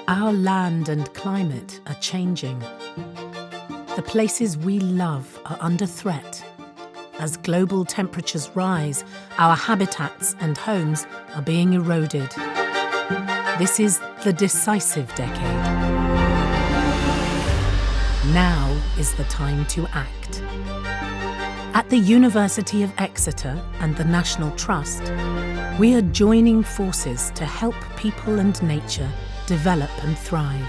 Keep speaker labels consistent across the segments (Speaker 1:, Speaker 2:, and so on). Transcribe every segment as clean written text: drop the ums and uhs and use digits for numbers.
Speaker 1: Our land and climate are changing. The places we love are under threat. As global temperatures rise, our habitats and homes are being eroded. This is the decisive decade. Now is the time to act. At the University of Exeter and the National Trust, we are joining forces to help people and nature develop and thrive.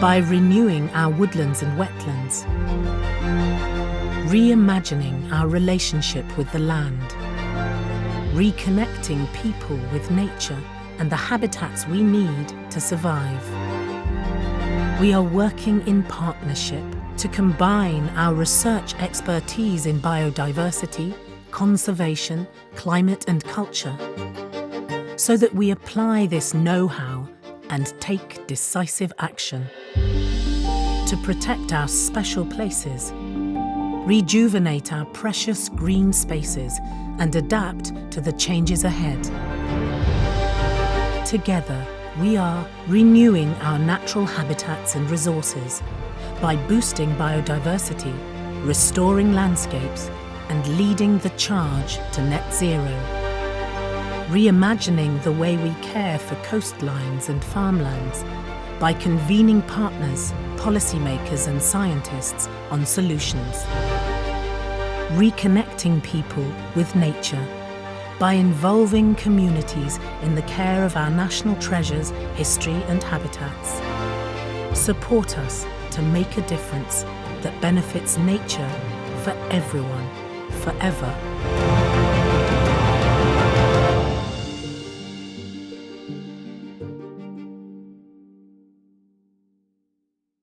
Speaker 1: By renewing our woodlands and wetlands, reimagining our relationship with the land, reconnecting people with nature and the habitats we need to survive. We are working in partnership to combine our research expertise in biodiversity, conservation, climate and culture, so that we apply this know-how and take decisive action to protect our special places, rejuvenate our precious green spaces and adapt to the changes ahead. Together, we are renewing our natural habitats and resources by boosting biodiversity, restoring landscapes and leading the charge to net zero. Reimagining the way we care for coastlines and farmlands by convening partners, policymakers and scientists on solutions. Reconnecting people with nature by involving communities in the care of our national treasures, history and habitats. Support us to make a difference that benefits nature for everyone, forever.